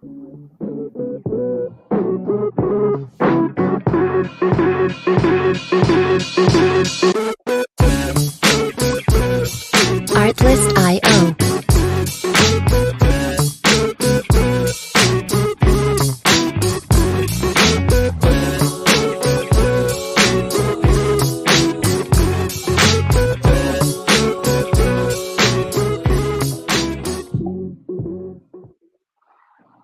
Artlist.io.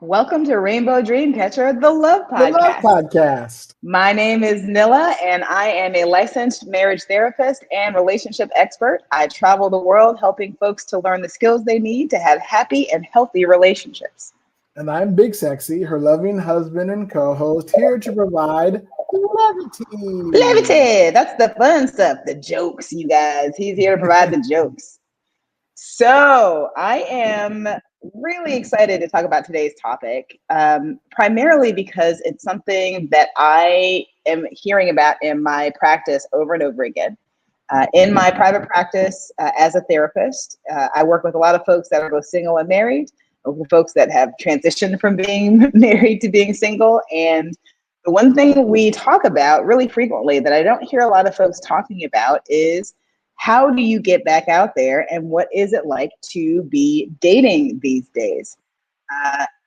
Welcome to Rainbow Dreamcatcher, the Love The Love Podcast. Podcast. My name is Nilla, and I am a licensed marriage therapist and relationship expert. I travel the world helping folks to learn the skills they need to have happy and healthy relationships. And I'm Big Sexy, her loving husband and co-host, here to provide levity. Levity, that's the fun stuff, the jokes, you guys. He's here to provide the jokes. So I am really excited to talk about today's topic, primarily because it's something that I am hearing about in my practice over and over again. In my private practice as a therapist, I work with a lot of folks that are both single and married, with folks that have transitioned from being married to being single. And the one thing we talk about really frequently that I don't hear a lot of folks talking about is how do you get back out there and what is it like to be dating these days?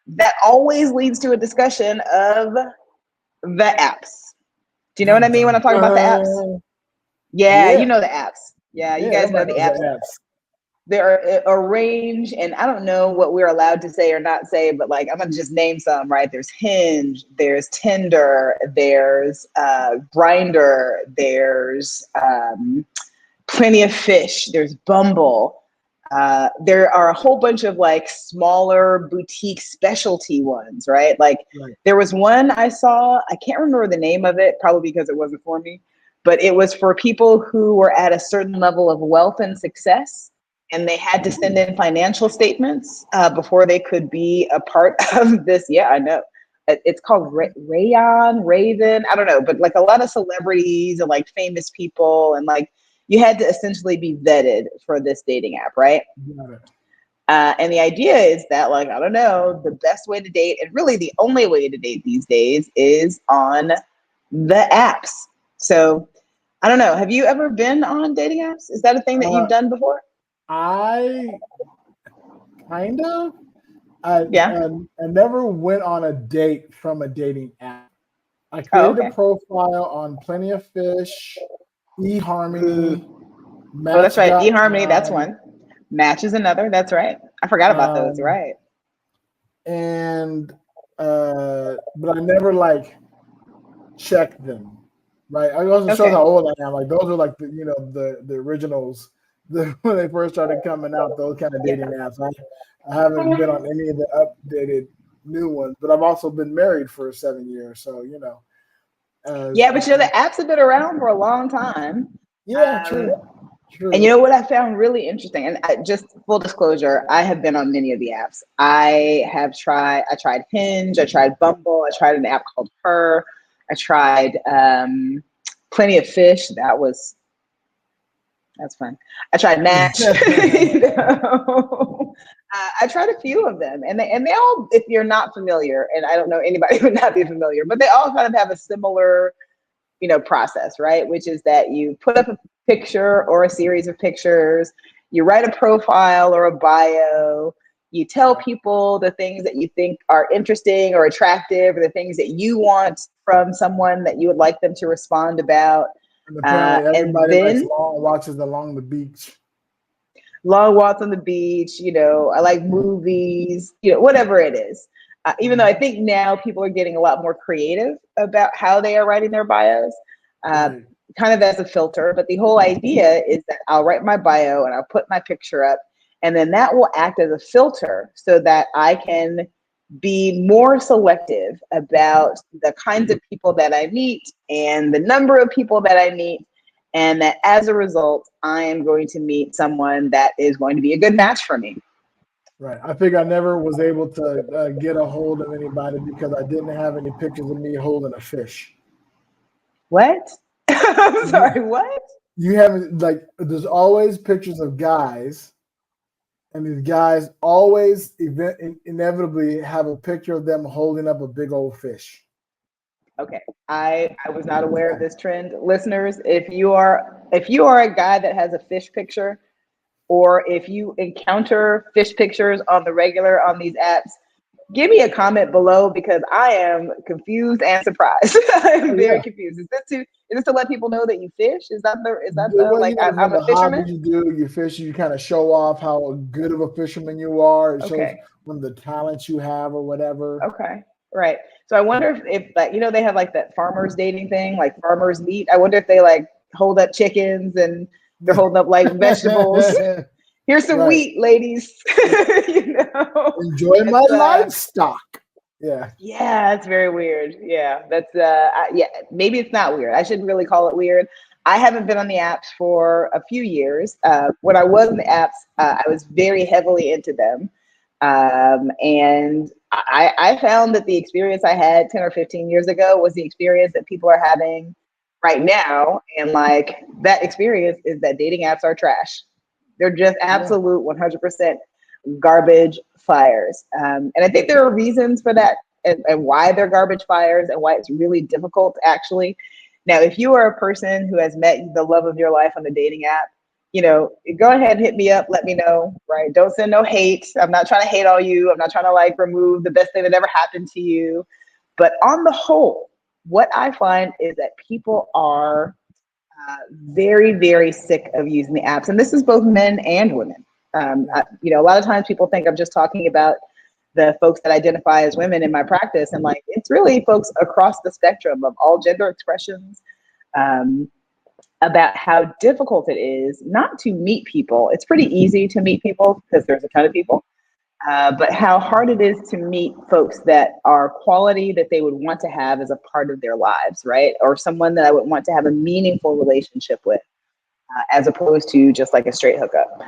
That always leads to a discussion of the apps. Do you know what I mean when I'm talking about the apps? Yeah, you know the apps. Yeah, you guys know the apps. There are a range, and I don't know what we're allowed to say or not say, but like I'm gonna just name some, right? There's Hinge, there's Tinder, there's Grindr, there's Plenty of Fish, there's Bumble. There are a whole bunch of like smaller boutique specialty ones, right? There was one I saw, I can't remember the name of it, probably because it wasn't for me, but it was for people who were at a certain level of wealth and success, and they had to send in financial statements before they could be a part of this. Yeah, I know. It's called Raven, I don't know, but like a lot of celebrities and like famous people, and like you had to essentially be vetted for this dating app, right? And the idea is that, like, I don't know, the best way to date, and really the only way to date these days, is on the apps. So I don't know. Have you ever been on dating apps? Is that a thing that you've done before? I kind of. I never went on a date from a dating app. I created a profile on Plenty of Fish, eHarmony. Oh, that's right. eHarmony, that's one. Match is another. That's right. I forgot about those. Right. And but I never like checked them. Right. I also shows how old I am. Like those are like the originals. When they first started coming out, those kind of dating apps. I haven't been on any of the updated new ones, but I've also been married for 7 years, so but the apps have been around for a long time. Yeah, true. And you know what I found really interesting, and just full disclosure, I have been on many of the apps. I tried Hinge, I tried Bumble, I tried an app called Her, I tried Plenty of Fish. That's fun. I tried Match. I tried a few of them, and they all, if you're not familiar, and I don't know anybody who would not be familiar, but they all kind of have a similar, process, right? Which is that you put up a picture or a series of pictures, you write a profile or a bio, you tell people the things that you think are interesting or attractive, or the things that you want from someone that you would like them to respond about. And apparently everybody likes long walks along the beach. Long walks on the beach, I like movies, whatever it is. Even though I think now people are getting a lot more creative about how they are writing their bios, kind of as a filter. But the whole idea is that I'll write my bio and I'll put my picture up, and then that will act as a filter so that I can be more selective about the kinds of people that I meet and the number of people that I meet. And that as a result, I am going to meet someone that is going to be a good match for me. Right. I think I never was able to get a hold of anybody because I didn't have any pictures of me holding a fish. What? I'm sorry, what? You haven't, there's always pictures of guys and these guys always inevitably have a picture of them holding up a big old fish. Okay, I was not aware of this trend. Listeners, if you are a guy that has a fish picture, or if you encounter fish pictures on the regular on these apps, give me a comment below because I am confused and surprised. I'm very confused. Is this to let people know that you fish? Is that the like I'm a the fisherman? hobby you do, you fish, you kind of show off how good of a fisherman you are. It shows Okay. one of the talents you have or whatever. Okay. Right. So I wonder if like, they have like that farmers dating thing, like farmers meet. I wonder if they like hold up chickens and they're holding up like vegetables. Here's some wheat, ladies. Enjoy my livestock. Yeah. Yeah, that's very weird. Yeah, that's yeah, maybe it's not weird. I shouldn't really call it weird. I haven't been on the apps for a few years. When I was in the apps, I was very heavily into them. And I found that the experience I had 10 or 15 years ago was the experience that people are having right now. And like that experience is that dating apps are trash. They're just absolute 100% garbage fires. And I think there are reasons for that and why they're garbage fires and why it's really difficult actually. Now, if you are a person who has met the love of your life on the dating app, go ahead and hit me up. Let me know, right? Don't send no hate. I'm not trying to hate all you. I'm not trying to like remove the best thing that ever happened to you. But on the whole, what I find is that people are very, very sick of using the apps. And this is both men and women. A lot of times people think I'm just talking about the folks that identify as women in my practice. And like, it's really folks across the spectrum of all gender expressions, about how difficult it is not to meet people. It's pretty easy to meet people because there's a ton of people, but how hard it is to meet folks that are quality that they would want to have as a part of their lives, right? Or someone that I would want to have a meaningful relationship with, as opposed to just like a straight hookup.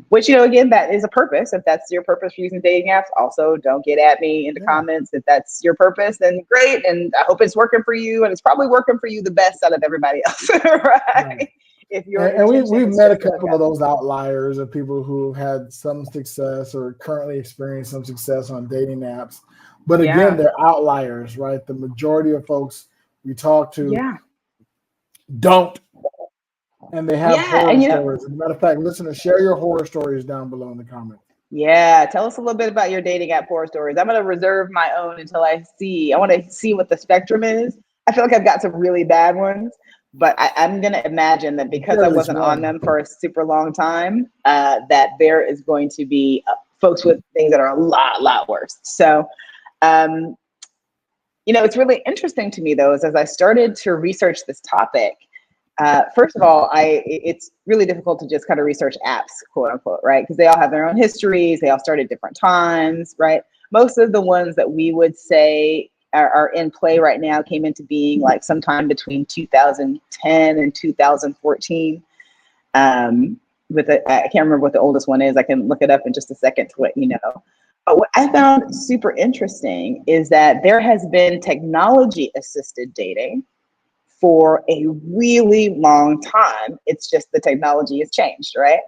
Which, again, that is a purpose. If that's your purpose for using dating apps, also don't get at me in the comments. If that's your purpose, then great. And I hope it's working for you. And it's probably working for you the best out of everybody else, right? If you're and we've met a couple of those outliers of people who had some success or currently experience some success on dating apps. But again, they're outliers, right? The majority of folks we talk to don't. And they have horror stories. As a matter of fact, listeners, share your horror stories down below in the comments. Yeah, tell us a little bit about your dating app horror stories. I'm going to reserve my own until I want to see what the spectrum is. I feel like I've got some really bad ones, but I'm going to imagine that because I wasn't on them for a super long time, that there is going to be folks with things that are a lot worse. So, it's really interesting to me, though, is as I started to research this topic, first of all, it's really difficult to just kind of research apps, quote unquote, right? Because they all have their own histories. They all start at different times, right? Most of the ones that we would say are in play right now came into being like sometime between 2010 and 2014. I can't remember what the oldest one is. I can look it up in just a second to let you know. But what I found super interesting is that there has been technology-assisted dating for a really long time. It's just the technology has changed, right?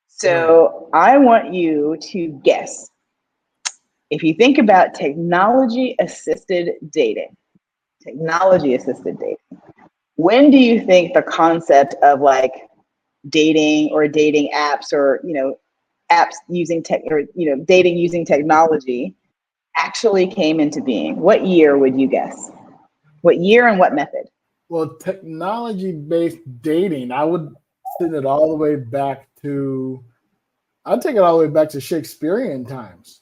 So I want you to guess. If you think about technology-assisted dating, when do you think the concept of like dating or dating apps or, apps using tech or, dating using technology actually came into being? What year would you guess? What year and what method? Well, technology-based dating, I would send it all the way back to, I'd take it all the way back to Shakespearean times.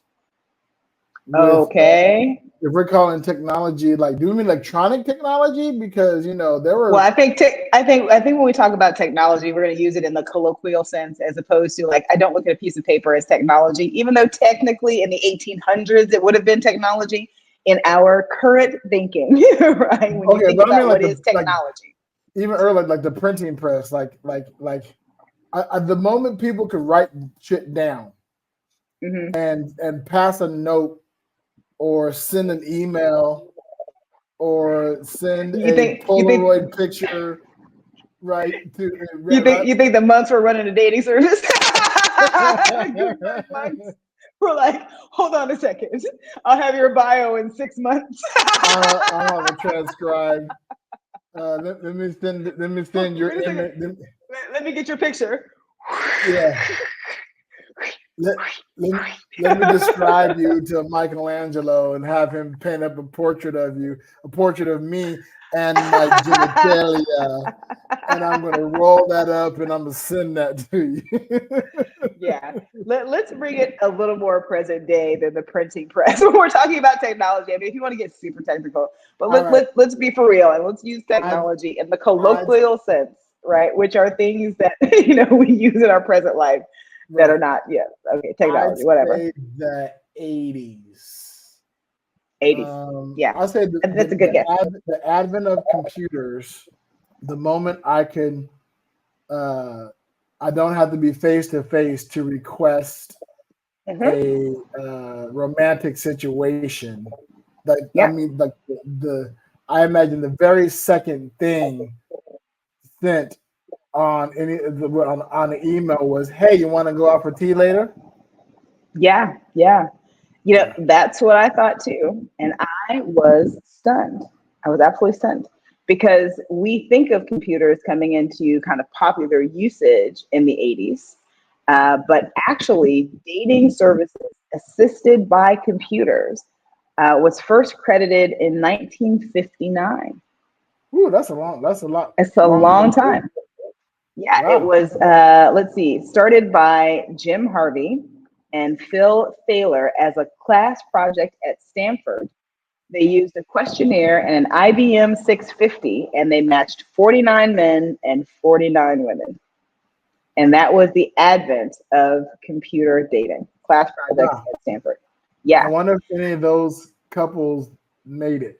Okay. If we're calling technology, like, do you mean electronic technology? Because, there were. Well, I think when we talk about technology, we're going to use it in the colloquial sense, as opposed to like, I don't look at a piece of paper as technology, even though technically in the 1800s, it would have been technology. In our current thinking, right? When you think about what is technology, even earlier, like the printing press, the moment people could write shit down and pass a note or send an email or send a Polaroid picture, right? You think the months were running a dating service? Gutenberg mugs. We're like, hold on a second. I'll have your bio in 6 months. I'll have it transcribed. Let me send your image. Let me get your picture. Yeah. Let me describe you to Michelangelo and have him paint up a portrait of you, a portrait of me and my genitalia. And I'm going to roll that up and I'm going to send that to you. Yeah. Let's bring it a little more present day than the printing press when we're talking about technology. I mean, if you want to get super technical, but let's be for real and let's use technology in the colloquial sense, right? Which are things that, we use in our present life that are not, technology, whatever. The 80s. 80s. Yeah. I'll say that's a good guess. The advent of computers, the moment I can, I don't have to be face to face to request a romantic situation. I mean, I imagine the very second thing sent on on the email was, "Hey, you want to go out for tea later?" Yeah. That's what I thought too, and I was stunned. I was absolutely stunned. Because we think of computers coming into kind of popular usage in the 80s, but actually dating services assisted by computers was first credited in 1959. Ooh, that's a lot. It's a long time. Yeah, wow. It was, started by Jim Harvey and Phil Thaler as a class project at Stanford. They used a questionnaire and an IBM 650, and they matched 49 men and 49 women. And that was the advent of computer dating, class projects at Stanford. Yeah. I wonder if any of those couples made it.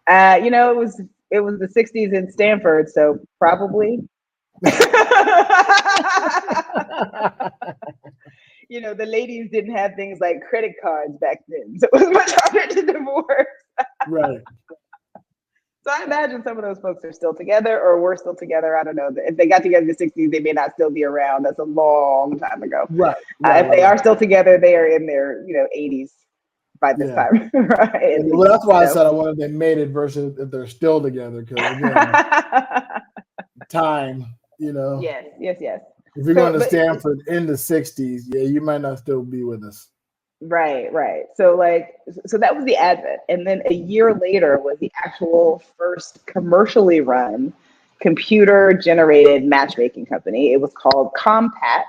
It was the 60s in Stanford, so probably. The ladies didn't have things like credit cards back then, so it was much harder to divorce. Right. So I imagine some of those folks are still together or were still together. I don't know. If they got together in the 60s, they may not still be around. That's a long time ago. Right. If they are still together, they are in their 80s by this time. Right. Well, that's why I said I wonder if they made it versus if they're still together. Because again, time, Yes. If you're going to Stanford in the 60s, you might not still be with us. Right. So that was the advent. And then a year later was the actual first commercially run computer generated matchmaking company. It was called Compat.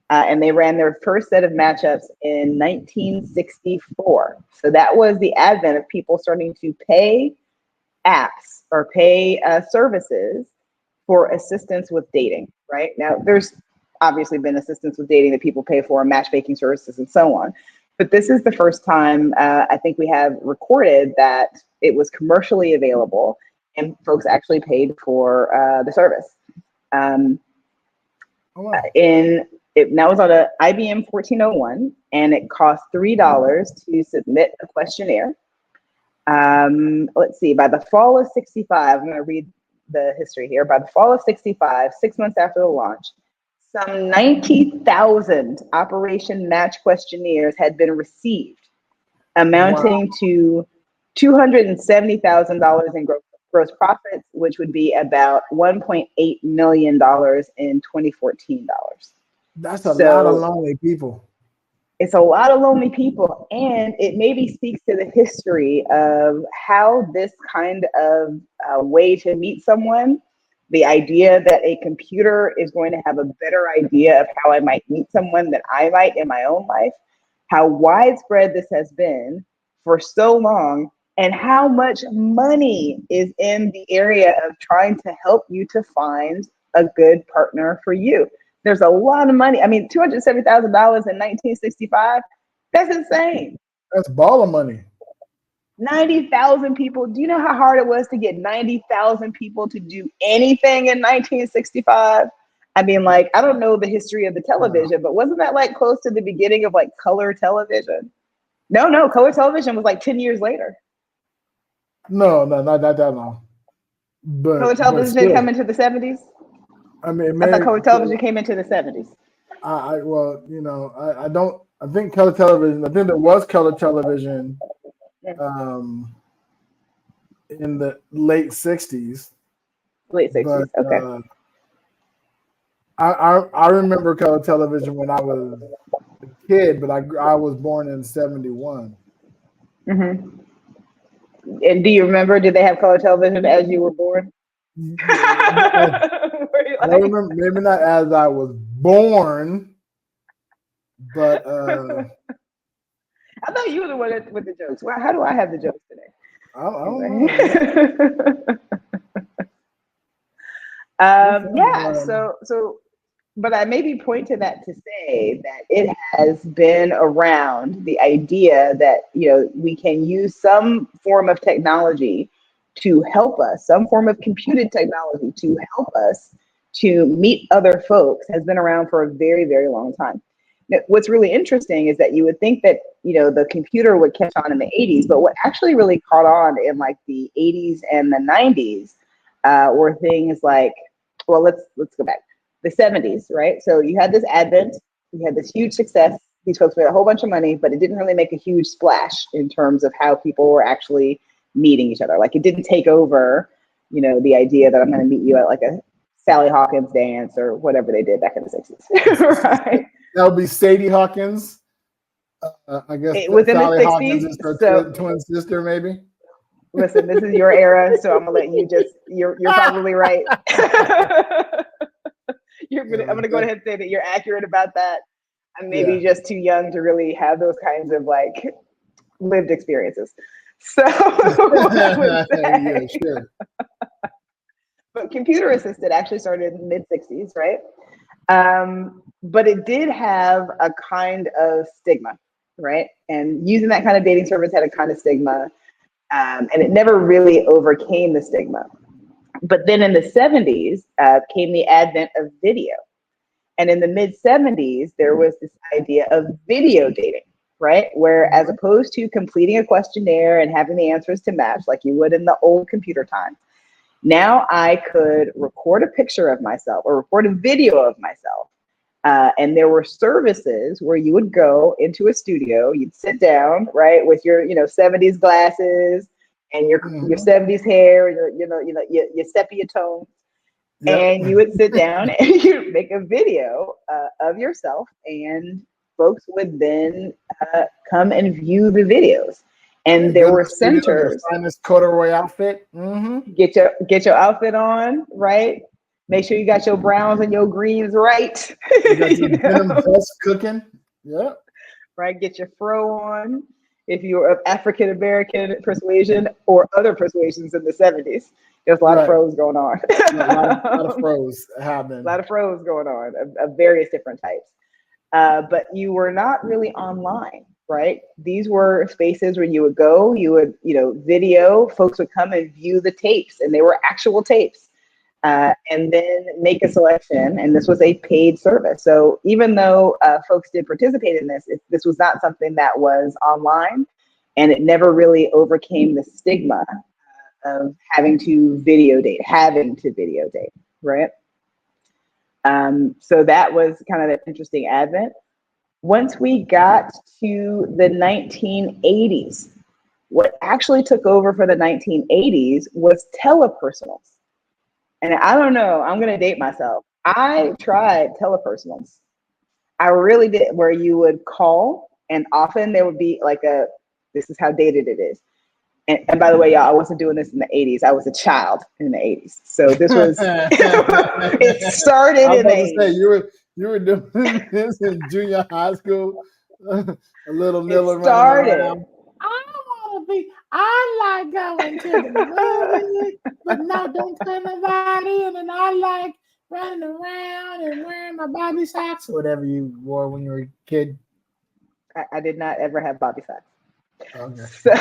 And they ran their first set of matchups in 1964. So that was the advent of people starting to pay apps or pay services for assistance with dating, right? Now, there's obviously been assistance with dating that people pay for, matchmaking services and so on. But this is the first time I think we have recorded that it was commercially available and folks actually paid for the service. That was on an IBM 1401, and it cost $3 to submit a questionnaire. Let's see, by the fall of 65, I'm going to read the history here. By the fall of 65, 6 months after the launch, some 90,000 Operation Match questionnaires had been received, amounting to $270,000 in gross profits, which would be about $1.8 million in 2014 dollars. That's a lot of lonely people. It's a lot of lonely people, and it maybe speaks to the history of how this kind of way to meet someone, the idea that a computer is going to have a better idea of how I might meet someone than I might in my own life, how widespread this has been for so long, and how much money is in the area of trying to help you to find a good partner for you. There's a lot of money. I mean, $270,000 in 1965, that's insane. That's baller money. 90,000 people. Do you know how hard it was to get 90,000 people to do anything in 1965? I mean, I don't know the history of the television, but wasn't that close to the beginning of color television? No, color television was 10 years later. No, not that long. But color television didn't come into the 70s? I mean, I thought color television came into the 70s. Well, I don't. I think color television. I think there was color television um, in the late '60s, Late but 60s. Okay. I remember color television when I was a kid, but I was born in '71. Mm-hmm. And do you remember? Did they have color television as you were born? Were you I don't like? remember, maybe not as I was born, but I thought you were the one with the jokes. Well, how do I have the jokes today? I don't know. Anyway. Yeah. But I maybe point to that to say that it has been around the idea that, we can use some form of technology to help us, some form of computed technology to help us to meet other folks has been around for a very, very long time. Now, what's really interesting is that you would think that, the computer would catch on in the 80s, but what actually really caught on in like the 80s and the 90s were things like, well, let's go back. The 70s, right? So you had this advent, you had this huge success. These folks made a whole bunch of money, but it didn't really make a huge splash in terms of how people were actually meeting each other. Like it didn't take over, the idea that I'm going to meet you at like a Sally Hawkins dance or whatever they did back in the 60s, right? That would be Sadie Hawkins. I guess Within the Sally Hawkins 60s. is her So twin sister, maybe. listen, this is your era, so I'm gonna let you you're probably right. I'm gonna go ahead and say that you're accurate about that. I'm maybe just too young to really have those kinds of like lived experiences. So what I would say, Yeah, sure. but computer assisted actually started in the mid 60s, right? But it did have a kind of stigma, right? And using that kind of dating service had a kind of stigma, and it never really overcame the stigma. But then in the 70s came the advent of video. And in the mid 70s, there was this idea of video dating, right? Where as opposed to completing a questionnaire and having the answers to match like you would in the old computer time, now I could record a picture of myself or record a video of myself. And there were services where you would go into a studio, you'd sit down, right, with your, 70s glasses and your 70s hair, your sepia tone, and you would sit down and you'd make a video of yourself, and folks would then come and view the videos. And there were centers. Find this corduroy outfit. Get your outfit on, right? Make sure you got your browns and your greens right. You got your denim vest cooking. Yeah. Right. Get your fro on. If you're of African American persuasion or other persuasions in the 70s, there's a lot of fros going on. A lot of fros happening. A lot of fros going on of various different types. But you were not really online, right? These were spaces where you would go, you would, video, folks would come and view the tapes, and they were actual tapes, and then make a selection. And this was a paid service. So even though folks did participate in this, this was not something that was online, and it never really overcame the stigma of having to video date, right? So that was kind of an interesting advent. Once we got to the 1980s, what actually took over for the 1980s was telepersonals. And I don't know, I'm going to date myself. I tried telepersonals. I really did, where you would call, and often there would be like this is how dated it is. And by the way, y'all, I wasn't doing this in the 80s. I was a child in the 80s. So this was, it started in the 80s. You were doing this in junior high school. A little Nilla running around. I like going to the movie, but no, don't tell nobody in. And I like running around and wearing my Bobby socks, or whatever you wore when you were a kid. I did not ever have Bobby socks. Okay. So,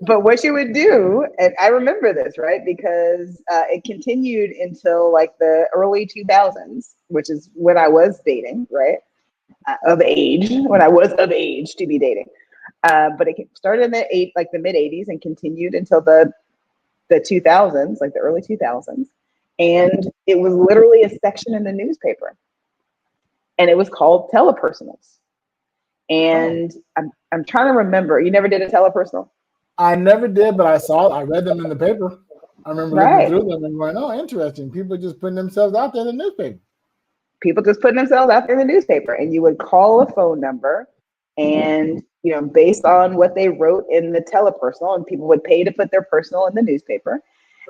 but what you would do, and I remember this, right? Because it continued until like the early 2000s, which is when I was dating, right? When I was of age to be dating. But it started in the mid 80s and continued until the 2000s, like the early 2000s. And it was literally a section in the newspaper. and it was called telepersonals. And I'm trying to remember. You never did a telepersonal? I never did, but I read them in the paper. I remember looking through them and going, "Oh, interesting. People just putting themselves out there in the newspaper." People just putting themselves out there in the newspaper, and you would call a phone number, and based on what they wrote in the telepersonal, and people would pay to put their personal in the newspaper,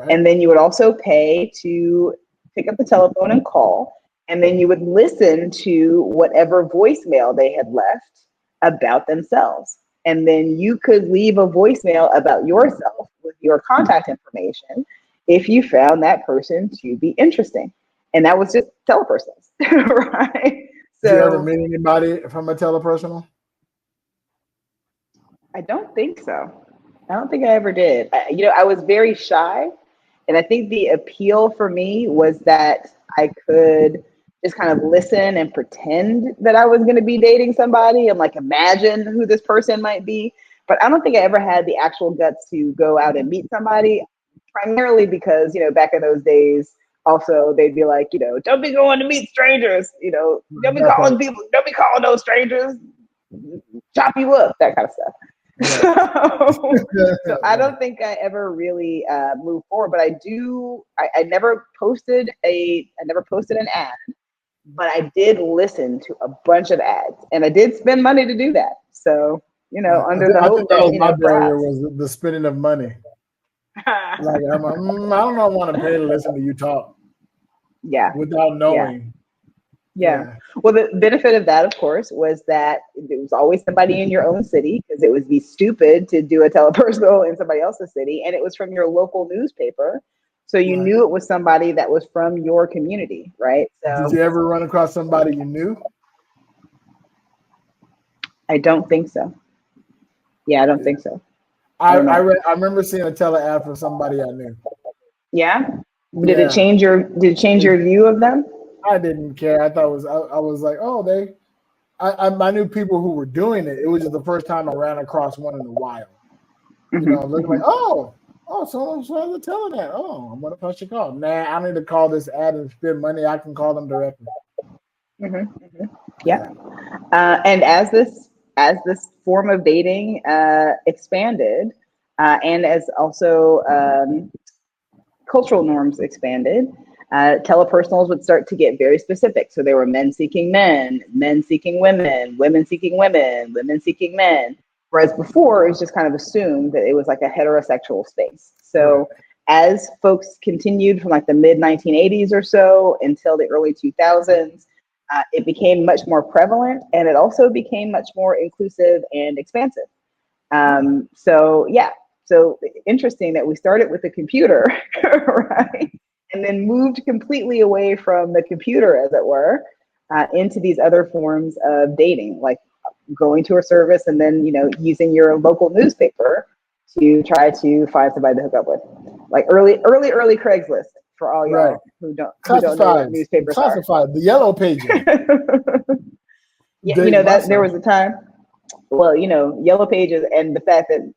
and then you would also pay to pick up the telephone and call, and then you would listen to whatever voicemail they had left about themselves. And then you could leave a voicemail about yourself with your contact information if you found that person to be interesting. And that was just telepersonals, right? Did you ever meet anybody from a telepersonal? I don't think so. I don't think I ever did. I was very shy. And I think the appeal for me was that I could just kind of listen and pretend that I was going to be dating somebody and like imagine who this person might be. But I don't think I ever had the actual guts to go out and meet somebody, primarily because, back in those days, also they'd be like, don't be going to meet strangers, don't be calling people, don't be calling those strangers, chop you up, that kind of stuff. So I don't think I ever really moved forward, but I never posted an ad, but I did listen to a bunch of ads, and I did spend money to do that. So, under the hope that my barrier was the spending of money. Like I don't know, I want to pay to listen to you talk. Yeah. Without knowing. Yeah. Well, the benefit of that, of course, was that it was always somebody in your own city, because it would be stupid to do a telepersonal in somebody else's city, and it was from your local newspaper. So you knew it was somebody that was from your community, right? So did you ever run across somebody you knew? I don't think so. Yeah, I don't think so. I remember seeing a tele ad for somebody I knew. Yeah? Did it change your view of them? I didn't care. I thought I was like, oh, I knew people who were doing it. It was just the first time I ran across one in a while. Looking like, oh, someone's telling that. Oh, what if I should call? Nah, I need to call this ad and spend money. I can call them directly. Yeah. And as this form of dating expanded, and as also cultural norms expanded, telepersonals would start to get very specific. So there were men seeking men, men seeking women, women seeking women, women seeking men. Whereas before, it was just kind of assumed that it was like a heterosexual space. So as folks continued from like the mid 1980s or so until the early 2000s, it became much more prevalent, and it also became much more inclusive and expansive. So interesting that we started with the computer, right? And then moved completely away from the computer, as it were, into these other forms of dating, like going to a service and then, using your local newspaper to try to find somebody to hook up with, like early Craigslist for all y'all who don't know what newspapers are. The Yellow Pages. That there was a time. Well, Yellow Pages, and the fact that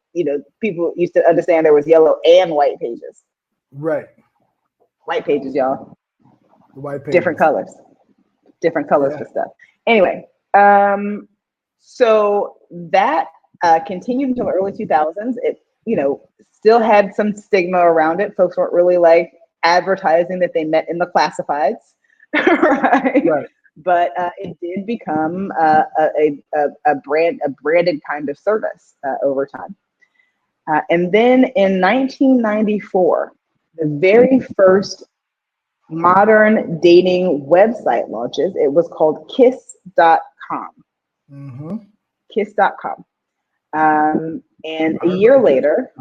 people used to understand there was yellow and white pages. Right. White pages, y'all. The white pages. Different colors for stuff. Anyway, so that continued until the early 2000s. It, still had some stigma around it. Folks weren't really like advertising that they met in the classifieds, right? But it did become a branded kind of service over time. And then in 1994, the very first modern dating website launches. It was called kiss.com. Kiss.com. And a year later,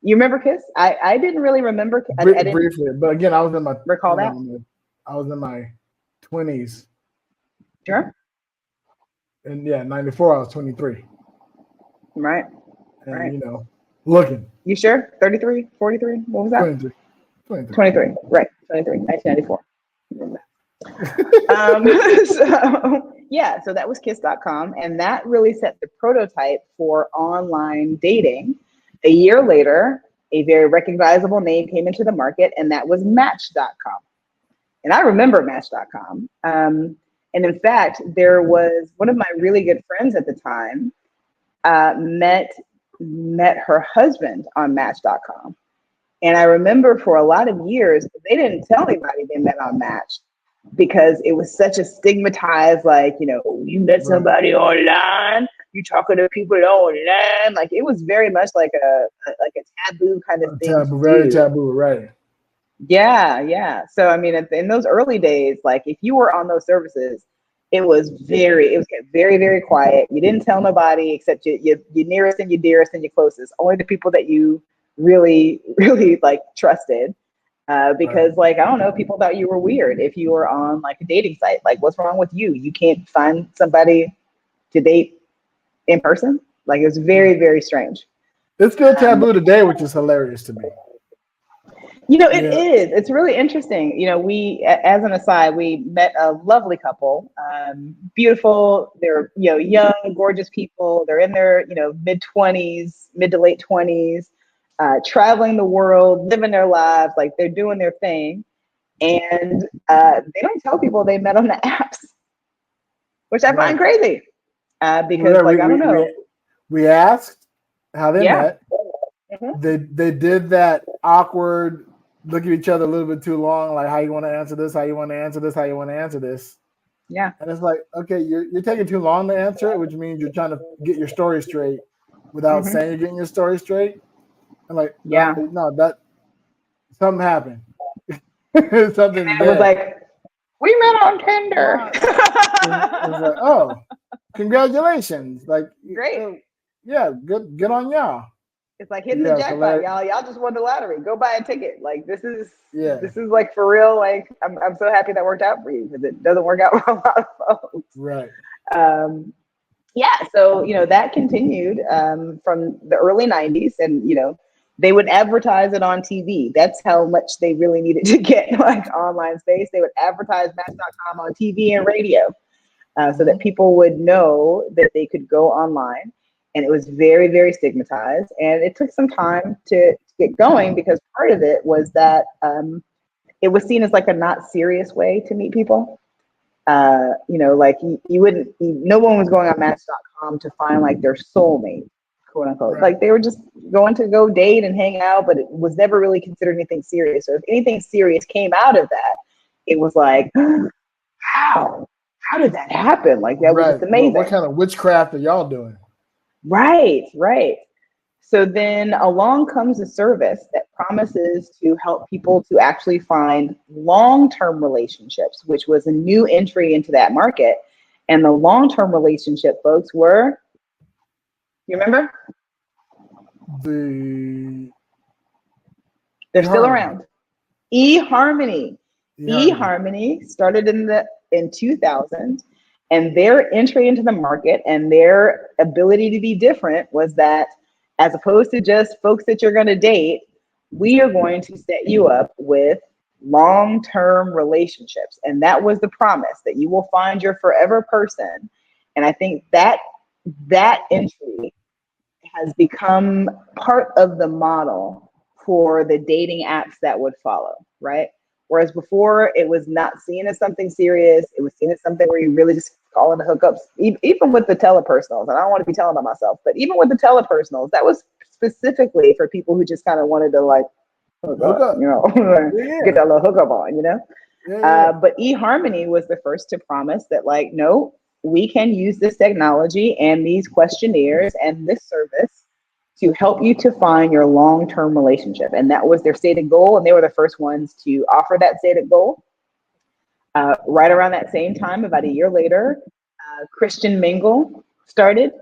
you remember Kiss? I didn't really remember. Briefly, but again, I was in my recall that. I was in my 20s. Sure. And 94, I was 23. Right. And looking. You sure? 33, 43? What was that? 23. Right. 23, 1994. So that was kiss.com, and that really set the prototype for online dating. A year later, a very recognizable name came into the market, and that was match.com. And I remember match.com. And in fact, there was one of my really good friends at the time met her husband on Match.com. And I remember for a lot of years, they didn't tell anybody they met on Match because it was such a stigmatized, like, you know, you met somebody online, you talking to people online. Like, it was very much like a taboo kind of thing to very do. taboo, right? Yeah. So, I mean, in those early days, like, if you were on those services, it was very, very quiet. You didn't tell nobody except your nearest and your dearest and your closest, only the people that you really, really like trusted. Because like, I don't know, people thought you were weird if you were on like a dating site. Like, what's wrong with you? You can't find somebody to date in person? Like, it was very, very strange. It's still taboo today, which is hilarious to me. You know, it is. It's really interesting. You know, we, as an aside, we met a lovely couple, beautiful. They're, you know, young, gorgeous people. They're in their, you know, mid to late 20s, traveling the world, living their lives. Like, they're doing their thing. And they don't tell people they met on the apps, which I find crazy. Because, like, I don't know. We asked how they met. Mm-hmm. They did that awkward look at each other a little bit too long, like how you want to answer this, how you want to answer this, how you want to answer this. Yeah. And it's like, okay, you're taking too long to answer it, which means you're trying to get your story straight without saying you're getting your story straight. And like, no, that something happened. Something it was like, we met on Tinder. It was like, oh, congratulations! Like, great. Yeah, good on y'all. It's like hitting the jackpot, y'all. Y'all just won the lottery. Go buy a ticket. Like, this is like for real. Like, I'm so happy that worked out for you, because it doesn't work out for a lot of folks. Right. Yeah. So, you know, that continued from the early 90s, and, you know, they would advertise it on TV. That's how much they really needed to get like online space. They would advertise Match.com on TV and radio, so that people would know that they could go online. And it was very, very stigmatized. And it took some time to get going, because part of it was that it was seen as like a not serious way to meet people. You know, like no one was going on Match.com to find like their soulmate, quote unquote. Like, they were just going to go date and hang out, but it was never really considered anything serious. So if anything serious came out of that, it was like, how did that happen? Like, that was just amazing. What kind of witchcraft are y'all doing? Right. So then along comes a service that promises to help people to actually find long-term relationships, which was a new entry into that market. And the long-term relationship folks were, you remember? They're still around. eHarmony. eHarmony started in 2000. And their entry into the market and their ability to be different was that, as opposed to just folks that you're going to date, we are going to set you up with long-term relationships. And that was the promise, that you will find your forever person. And I think that entry has become part of the model for the dating apps that would follow, right? Whereas before, it was not seen as something serious. It was seen as something where you really just call in the hookups, even with the telepersonals. And I don't want to be telling on myself, but even with the telepersonals, that was specifically for people who just kind of wanted to like hook up, you know, get that little hookup on, you know? But eHarmony was the first to promise that, like, no, we can use this technology and these questionnaires and this service to help you to find your long-term relationship. And that was their stated goal. And they were the first ones to offer that stated goal. Right around that same time, about a year later, Christian Mingle started,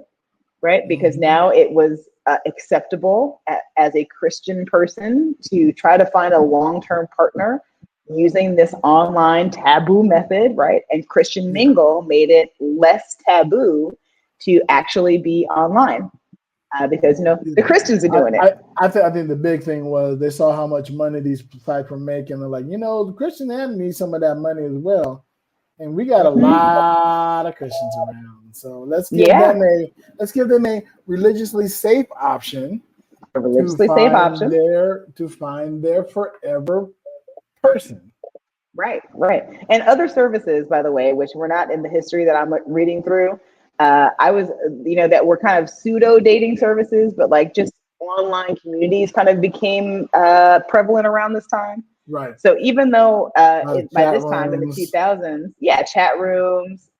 right? Because now it was acceptable as a Christian person to try to find a long-term partner using this online taboo method, right? And Christian Mingle made it less taboo to actually be online. Because, you know, the Christians are doing it. I think the big thing was they saw how much money these sites were making. They're like, you know, the Christian end needs some of that money as well, and we got a lot of Christians around, so let's give them a religiously safe option. To find their forever person. Right, right. And other services, by the way, which were not in the history that I'm reading through, I was, that were kind of pseudo dating services, but like just online communities kind of became prevalent around this time. Right. So even though by Chat this time in the rooms. 2000s, yeah, chat rooms.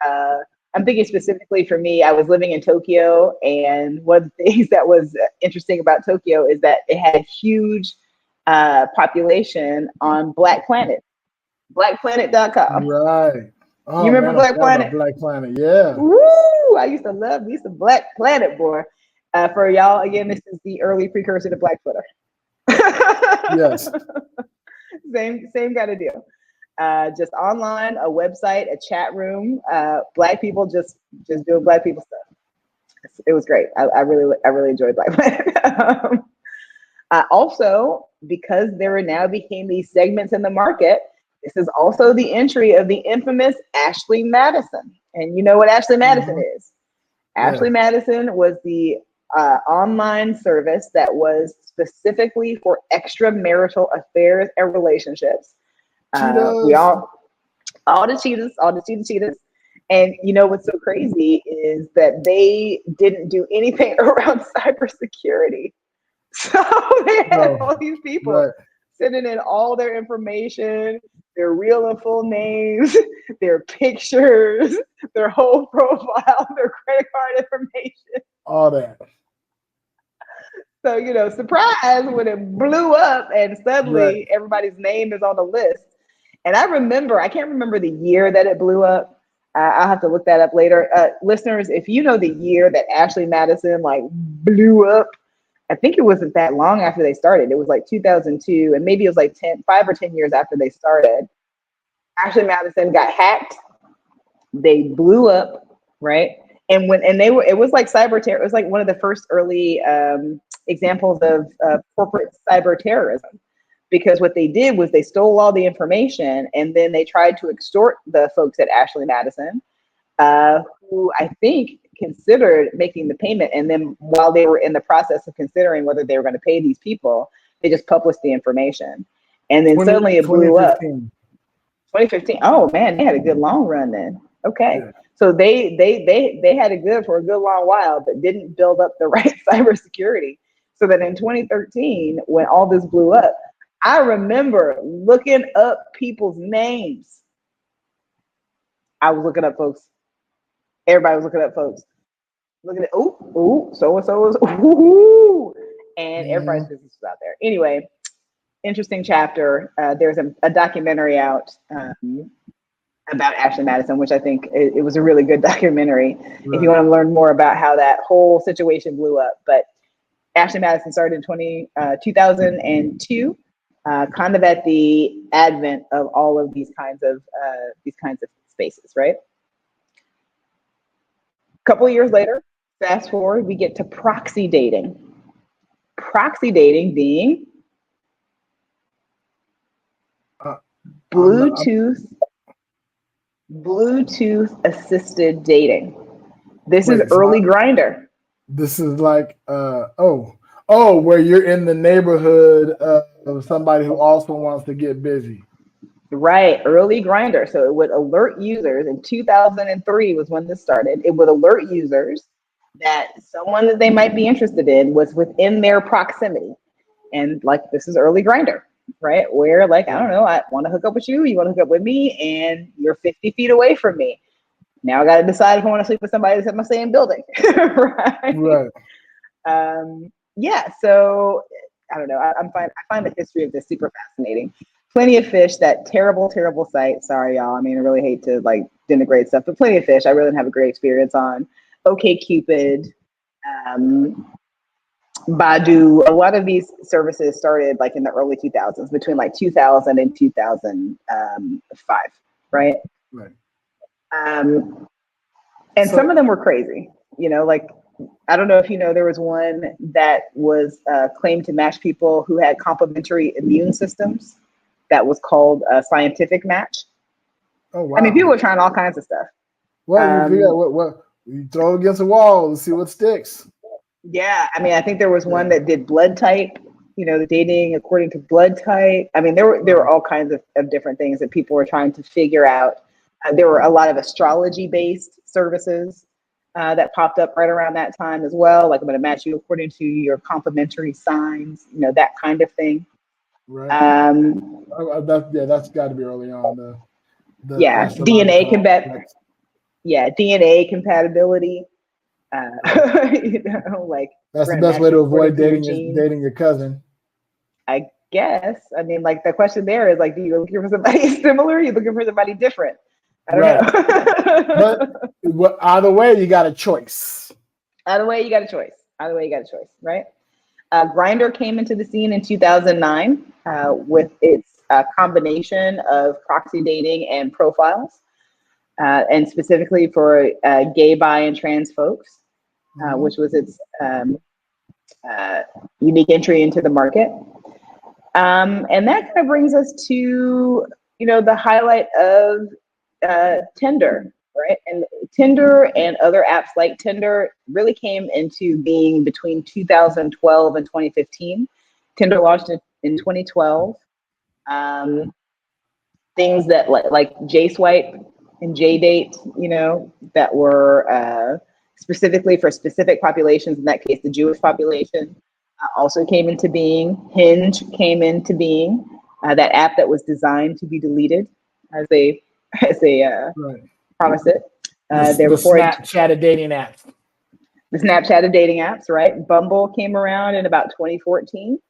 I'm thinking specifically for me, I was living in Tokyo, and one of the things that was interesting about Tokyo is that it had a huge population on Black Planet, blackplanet.com. Right. You Oh remember man, I Black forgot about Planet? Black Planet. Yeah. Woo! I used to love me some Black Planet, boy. For y'all, again, this is the early precursor to Blackfooter. Yes. Same kind of deal. Just online, a website, a chat room, Black people just doing Black people stuff. It was great. I really enjoyed Black Planet. Also, because there now became these segments in the market, this is also the entry of the infamous Ashley Madison. And you know what Ashley Madison Mhm. is? Yeah. Ashley Madison was the online service that was specifically for extramarital affairs and relationships. We Cheetahs. all the cheetahs. And you know what's so crazy is that they didn't do anything around cybersecurity. So they had No. all these people Right. sending in all their information, their real and full names, their pictures, their whole profile, their credit card information. All that. So, surprise when it blew up and Right. suddenly everybody's name is on the list. And I can't remember the year that it blew up. I'll have to look that up later. Listeners, if you know the year that Ashley Madison like blew up, I think it wasn't that long after they started. It was like 2002, and maybe it was like 5 or 10 years after they started. Ashley Madison got hacked. They blew up, right? And it was like cyber terror. It was like one of the first early examples of corporate cyber terrorism, because what they did was they stole all the information and then they tried to extort the folks at Ashley Madison, who I think considered making the payment. And then while they were in the process of considering whether they were going to pay these people, they just published the information. And then 20, suddenly it blew up. 2015. 2015. Oh man, they had a good long run then. Okay. Yeah. So they had it good for a good long while, but didn't build up the right cybersecurity. So that in 2013, when all this blew up, I remember looking up people's names. I was looking up folks. Everybody was looking up folks. Looking at so and so is and everybody's Mhm. business was out there. Anyway, interesting chapter. There's a documentary out about Ashley Madison, which I think it was a really good documentary if you Right. want to learn more about how that whole situation blew up. But Ashley Madison started in 2002, kind of at the advent of all of these kinds of spaces, right? A couple of years later, fast forward, we get to proxy dating. Proxy dating being Uh, I'm Bluetooth Bluetooth assisted dating. This is wait. early Grinder. This is like where you're in the neighborhood of somebody who also wants to get busy. Right, early Grinder. So it would alert users. In 2003 was when this started. It would alert users that someone that they might be interested in was within their proximity. And like, this is early Grinder, right? Where like, I don't know, I want to hook up with you, you want to hook up with me, and you're 50 feet away from me. Now I got to decide if I want to sleep with somebody that's in my same building, right? Right. Yeah, so I don't know. I find the history of this super fascinating. Plenty of Fish, that terrible site. Sorry, y'all. I mean, I really hate to like denigrate stuff, but Plenty of Fish, I really didn't have a great experience on. OK Cupid, um, Badu. A lot of these services started like in the early 2000s, between like 2000 and 2005, right? Right. And some So of them were crazy. Like I don't know if you know, there was one that was claimed to match people who had complementary immune systems. That was called a scientific match. oh I mean, wow. people were trying all kinds of stuff. Well, you figure Um, what you throw it against a wall and see what sticks. yeah, I mean, I think there was one Yeah. that did blood type. the dating according to blood type. I mean, there were all kinds of different things that people were trying to figure out. There were a lot of astrology-based services that popped up right around that time as well. Like, I'm going to match you according to your complementary signs, that kind of thing. Right. That's got to be early on. DNA DNA compatibility. Like, that's the best way to avoid dating your cousin. I guess. I mean, like, the question there is, like, do you looking for somebody similar? Are you looking for somebody different? I don't know. But either way, you got a choice. Either way, you got a choice, right? Grindr came into the scene in 2009 with its combination of proxy dating and profiles, and specifically for gay, bi, and trans folks, which was its unique entry into the market. And that kind of brings us to, the highlight of Tinder, right? And Tinder and other apps like Tinder really came into being between 2012 and 2015. Tinder launched in 2012. Things that like J-Swipe and J-Date, that were specifically for specific populations, in that case, the Jewish population, also came into being. Hinge came into being, that app that was designed to be deleted as they promise it. The Snapchat of dating apps. The Snapchat of dating apps, right? Bumble came around in about 2014.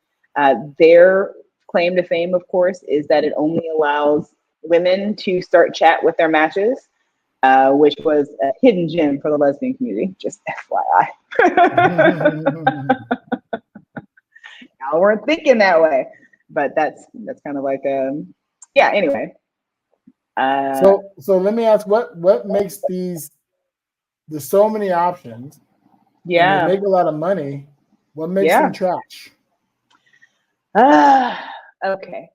Their claim to fame, of course, is that it only allows women to start chat with their matches, which was a hidden gem for the lesbian community, just FYI. Y'all weren't thinking that way, but that's kind of like anyway. So let me ask, what makes there's so many options, and they make a lot of money, what makes them trash? Okay,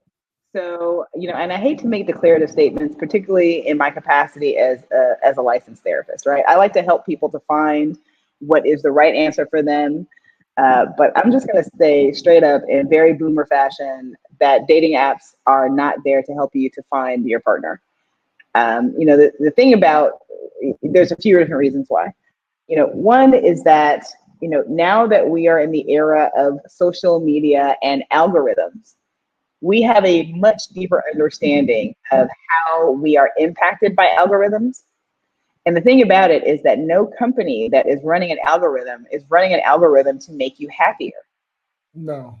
so and I hate to make declarative statements, particularly in my capacity as a licensed therapist, right? I like to help people to find what is the right answer for them. But I'm just going to say straight up in very boomer fashion that dating apps are not there to help you to find your partner. The thing about, there's a few different reasons why. One is that, now that we are in the era of social media and algorithms, we have a much deeper understanding of how we are impacted by algorithms. And the thing about it is that no company that is running an algorithm is running an algorithm to make you happier. No.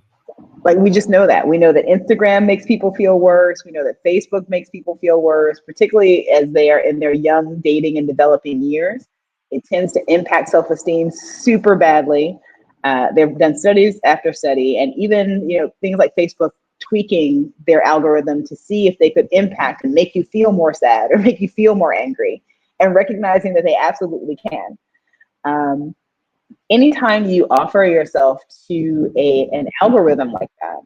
Like, we just know that. We know that Instagram makes people feel worse. We know that Facebook makes people feel worse, particularly as they are in their young dating and developing years. It tends to impact self-esteem super badly. They've done studies after study, and even, things like Facebook tweaking their algorithm to see if they could impact and make you feel more sad or make you feel more angry, and recognizing that they absolutely can. Anytime you offer yourself to an algorithm like that,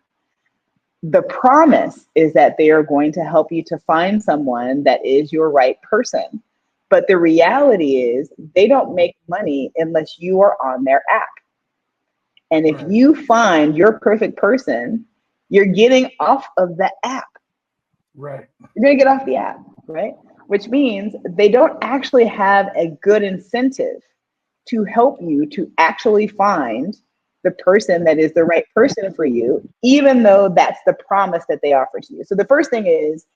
the promise is that they are going to help you to find someone that is your right person. But the reality is they don't make money unless you are on their app. And if you find your perfect person, you're getting off of the app. Right. You're going to get off the app, right? Which means they don't actually have a good incentive to help you to actually find the person that is the right person for you, even though that's the promise that they offer to you. So the first thing is,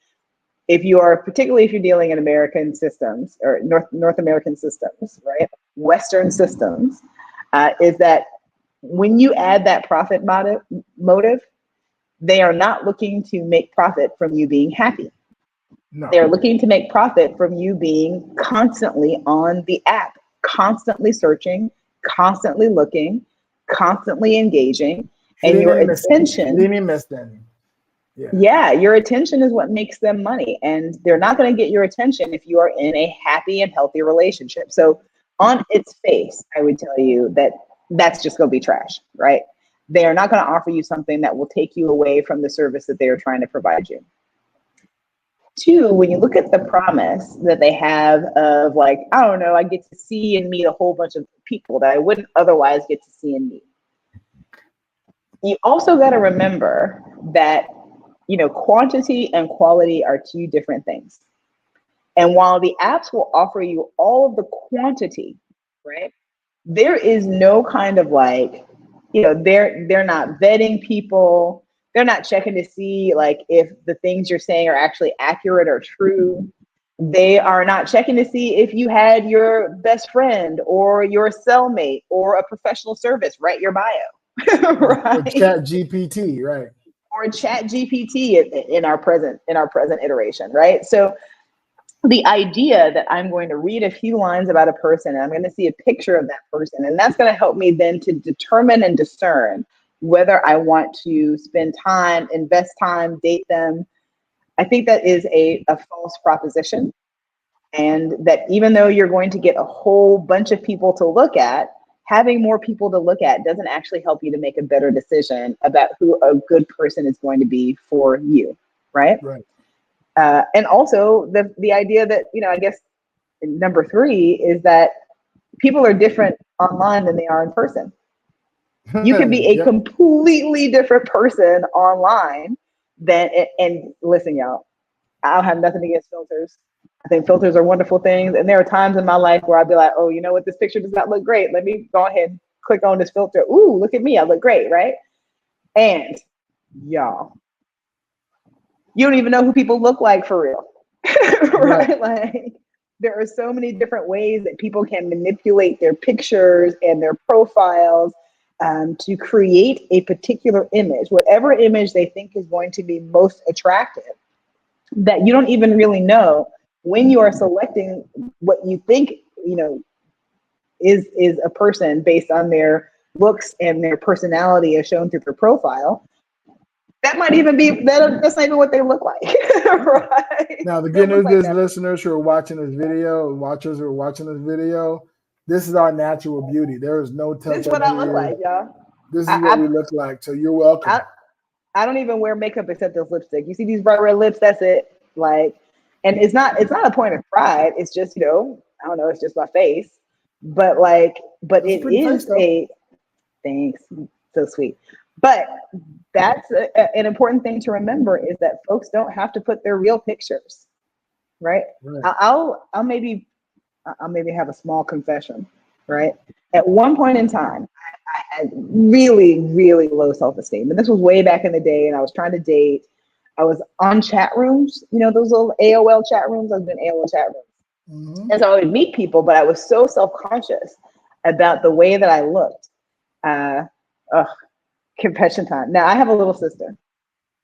particularly if you're dealing in American systems or North American systems, right? Western systems, is that when you add that profit motive, they are not looking to make profit from you being happy. No. They're looking to make profit from you being constantly on the app, constantly searching, constantly looking, constantly engaging, and your attention. Yeah, your attention is what makes them money, and they're not going to get your attention if you are in a happy and healthy relationship. So on its face, I would tell you that that's just going to be trash, right? They are not going to offer you something that will take you away from the service that they are trying to provide you. Two, when you look at the promise that they have of, like, I don't know, I get to see and meet a whole bunch of people that I wouldn't otherwise get to see and meet. you also got to remember that, quantity and quality are two different things. And while the apps will offer you all of the quantity, right? There is no kind of like, they're not vetting people. They're not checking to see like if the things you're saying are actually accurate or true. They are not checking to see if you had your best friend or your cellmate or a professional service write your bio, Or right? Chat GPT, right? Or Chat GPT in our present iteration, right? So the idea that I'm going to read a few lines about a person and I'm going to see a picture of that person, and that's going to help me then to determine and discern whether I want to spend time, invest time, date them. I think that is a false proposition. And that even though you're going to get a whole bunch of people to look at, having more people to look at doesn't actually help you to make a better decision about who a good person is going to be for you, right? Right. And also the idea that, I guess number three is that people are different online than they are in person. You can be a Yep. completely different person online and listen, y'all, I don't have nothing against filters. I think filters are wonderful things. And there are times in my life where I'll be like, oh, you know what? This picture does not look great. Let me go ahead and click on this filter. Ooh, look at me. I look great, right? And y'all, you don't even know who people look like for real. Right. Right? Like there are so many different ways that people can manipulate their pictures and their profiles to create a particular image, whatever image they think is going to be most attractive, that you don't even really know when you are selecting what you think, is a person based on their looks and their personality as shown through their profile. That might even be that's not even what they look like. Right? Now, the They don't good look news like is, that. listeners who are watching this video, watchers who are watching this video, this is our natural beauty. There is no This is touch up what I look here. like, y'all. This is what we I look like. So you're welcome. I, I don't even wear makeup except this lipstick. You see these bright red lips, that's it. Like, and it's not a point of pride. It's just, I don't know, it's just my face. But That's a it pretty face, is though. a thanks. So sweet. But that's an important thing to remember is that folks don't have to put their real pictures, right? Right. I'll maybe have a small confession, right? At one point in time, I had really, really low self-esteem. And this was way back in the day, and I was trying to date. I was on chat rooms, those little AOL chat rooms. I was in AOL chat rooms. Mm-hmm. And so I would meet people, but I was so self-conscious about the way that I looked. Uh, ugh, confession time. Now, I have a little sister.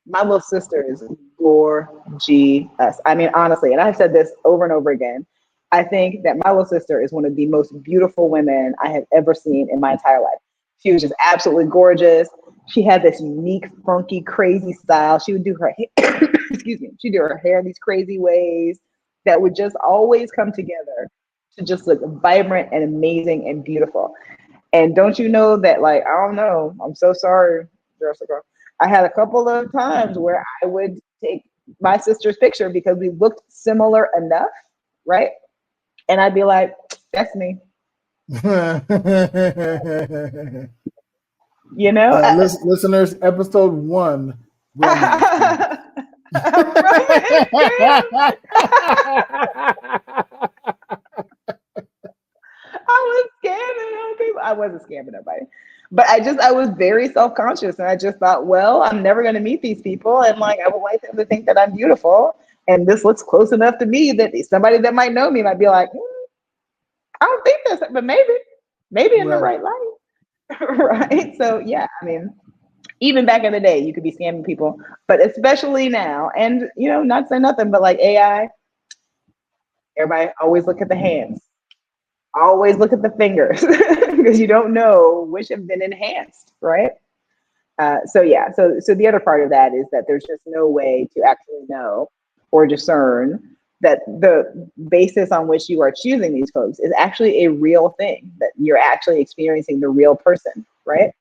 My little sister is gorgeous. I mean, honestly, and I've said this over and over again. I think that my little sister is one of the most beautiful women I have ever seen in my entire life. She was just absolutely gorgeous. She had this unique, funky, crazy style. She would do her hair, excuse me, she'd do her hair in these crazy ways that would just always come together to just look vibrant and amazing and beautiful. And don't you know that, like, I don't know, I'm so sorry, Jessica. I had a couple of times where I would take my sister's picture because we looked similar enough, right? And I'd be like, that's me. You know? Listeners, episode 1, romance scam. Romance scam. I was scamming people. I wasn't scamming nobody. But I was very self-conscious and I just thought, well, I'm never going to meet these people. And like, I would like them to think that I'm beautiful. And this looks close enough to me that somebody that might know me might be like, I don't think that's, but maybe in the Right. right light. Right. So, yeah, I mean, even back in the day, you could be scamming people, but especially now. And, not say nothing, but like AI, everybody always look at the hands, always look at the fingers because you don't know which have been enhanced. Right. So yeah, so the other part of that is that there's just no way to actually know or discern that the basis on which you are choosing these folks is actually a real thing, that you're actually experiencing the real person, right?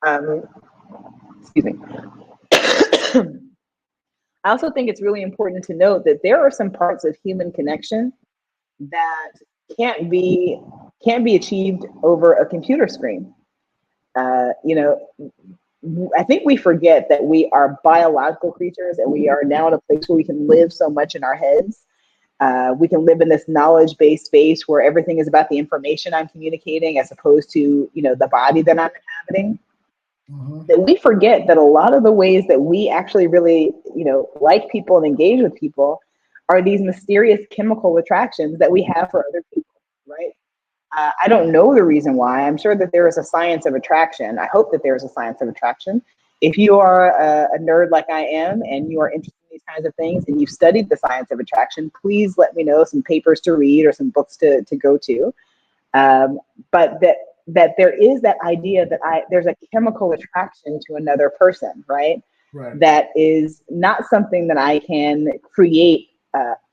Um, excuse me. I also think it's really important to note that there are some parts of human connection that can't be achieved over a computer screen. You know, I think we forget that we are biological creatures, and we are now in a place where we can live so much in our heads. We can live in this knowledge-based space where everything is about the information I'm communicating as opposed to, the body that I'm inhabiting. That we forget that a lot of the ways that we actually really, like people and engage with people are these mysterious chemical attractions that we have for other people, right? I don't know the reason why. I'm sure that there is a science of attraction. I hope that there is a science of attraction. If you are a nerd like I am and you are interested in these kinds of things and you've studied the science of attraction, please let me know some papers to read or some books to go to. But that there is that idea that there's a chemical attraction to another person, right? Right. That is not something that I can create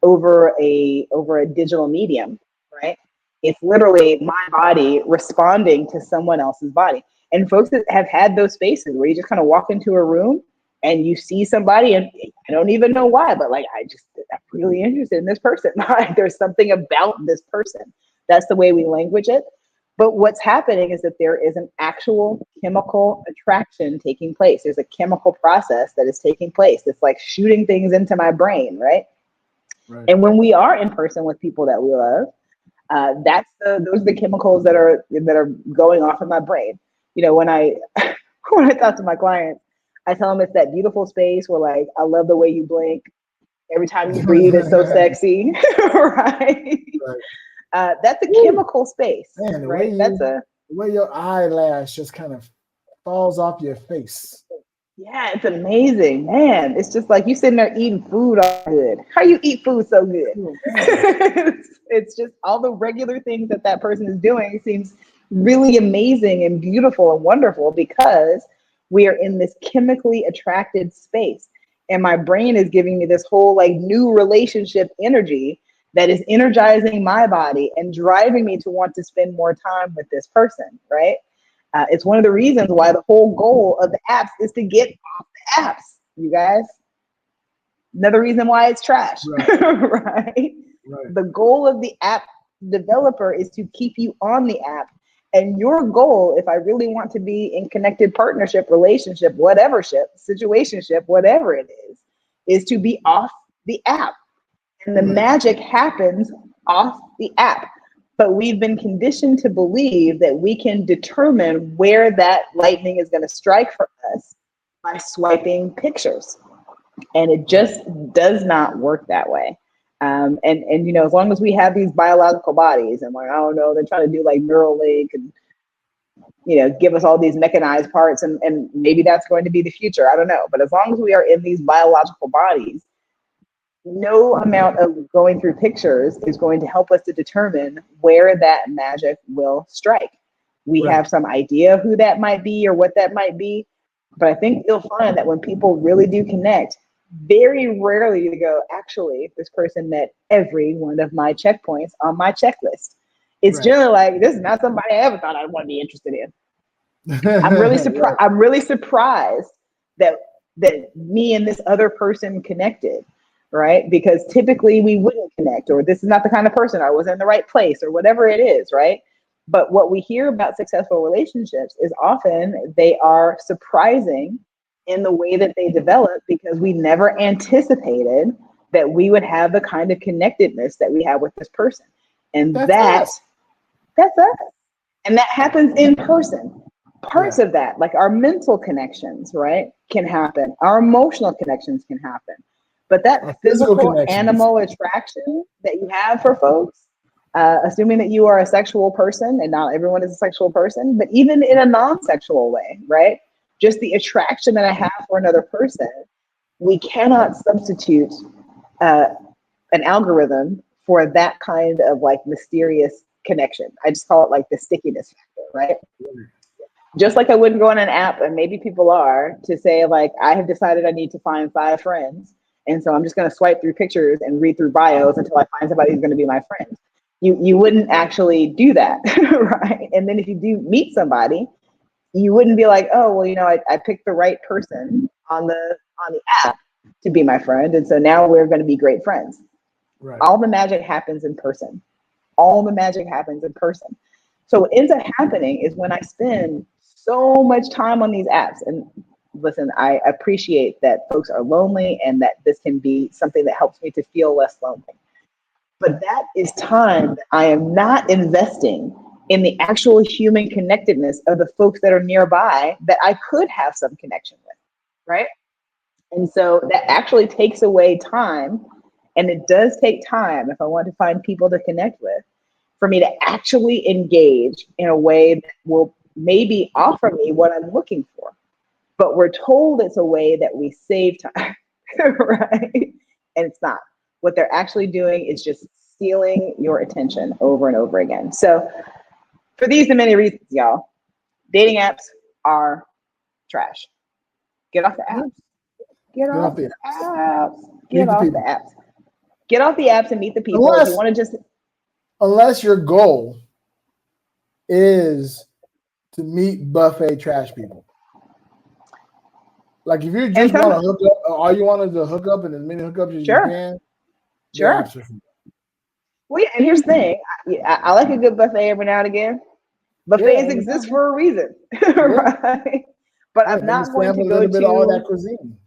over a digital medium, right? It's literally my body responding to someone else's body. And folks that have had those spaces where you just kind of walk into a room and you see somebody, and I don't even know why, but like I'm really interested in this person. There's something about this person. That's the way we language it. But what's happening is that there is an actual chemical attraction taking place. There's a chemical process that is taking place. It's like shooting things into my brain, right? And when we are in person with people that we love, those are the chemicals that are going off in my brain. When I when I talk to my clients, I tell them it's that beautiful space where like I love the way you blink. Every time you breathe, it's so sexy, right? That's a chemical space, man, right? The way your eyelash just kind of falls off your face. Yeah, it's amazing, man. It's just like you sitting there eating food all good. How you eat food so good? It's just all the regular things that person is doing seems really amazing and beautiful and wonderful because we are in this chemically attracted space. And my brain is giving me this whole like new relationship energy that is energizing my body and driving me to want to spend more time with this person, right? It's one of the reasons why the whole goal of the apps is to get off the apps, you guys. Another reason why it's trash, right? The goal of the app developer is to keep you on the app. And your goal, if I really want to be in connected partnership, relationship, whatever ship, situationship, whatever it is to be off the app. And the magic happens off the app. But we've been conditioned to believe that we can determine where that lightning is going to strike for us by swiping pictures. And it just does not work that way. And as long as we have these biological bodies and like, I don't know, they're trying to do like Neuralink and, give us all these mechanized parts and maybe that's going to be the future. I don't know. But as long as we are in these biological bodies, no amount of going through pictures is going to help us to determine where that magic will strike. We have some idea who that might be or what that might be, but I think you'll find that when people really do connect, very rarely they go, actually, this person met every one of my checkpoints on my checklist. It's generally like, this is not somebody I ever thought I'd want to be interested in. I'm really surprised. I'm really surprised that me and this other person connected. Right? Because typically we wouldn't connect, or this is not the kind of person, I wasn't in the right place, or whatever it is, right? But what we hear about successful relationships is often they are surprising in the way that they develop because we never anticipated that we would have the kind of connectedness that we have with this person. And that's us. And that happens in person. Parts of that, like our mental connections, right, can happen. Our emotional connections can happen. But that physical animal attraction that you have for folks, assuming that you are a sexual person, and not everyone is a sexual person, but even in a non-sexual way, right? Just the attraction that I have for another person, we cannot substitute an algorithm for that kind of like mysterious connection. I just call it like the stickiness factor, right? Just like I wouldn't go on an app, and maybe people are, to say like, I have decided I need to find 5 friends. And so I'm just going to swipe through pictures and read through bios until I find somebody who's going to be my friend. You wouldn't actually do that, right? And then if you do meet somebody, you wouldn't be like, oh, well, I picked the right person on the app to be my friend. And so now we're going to be great friends. All the magic happens in person. All the magic happens in person. So what ends up happening is when I spend so much time on these apps. And listen, I appreciate that folks are lonely and that this can be something that helps me to feel less lonely. But that is time that I am not investing in the actual human connectedness of the folks that are nearby that I could have some connection with, right? And so that actually takes away time. And it does take time if I want to find people to connect with for me to actually engage in a way that will maybe offer me what I'm looking for. But we're told it's a way that we save time, right? And it's not. What they're actually doing is just stealing your attention over and over again. So, for these and many reasons, y'all, dating apps are trash. Get off the apps. Get off the apps. Get off the apps. Get off the apps and meet the people. If you want to just, unless your goal is to meet buffet trash people. Like if you just want to hook up, all you want is to hook up and as many hookups as you can. Sure. Well, yeah, and here's the thing. I like a good buffet every now and again. Buffets exist for a reason, right? But I'm not going to go to all that cuisine.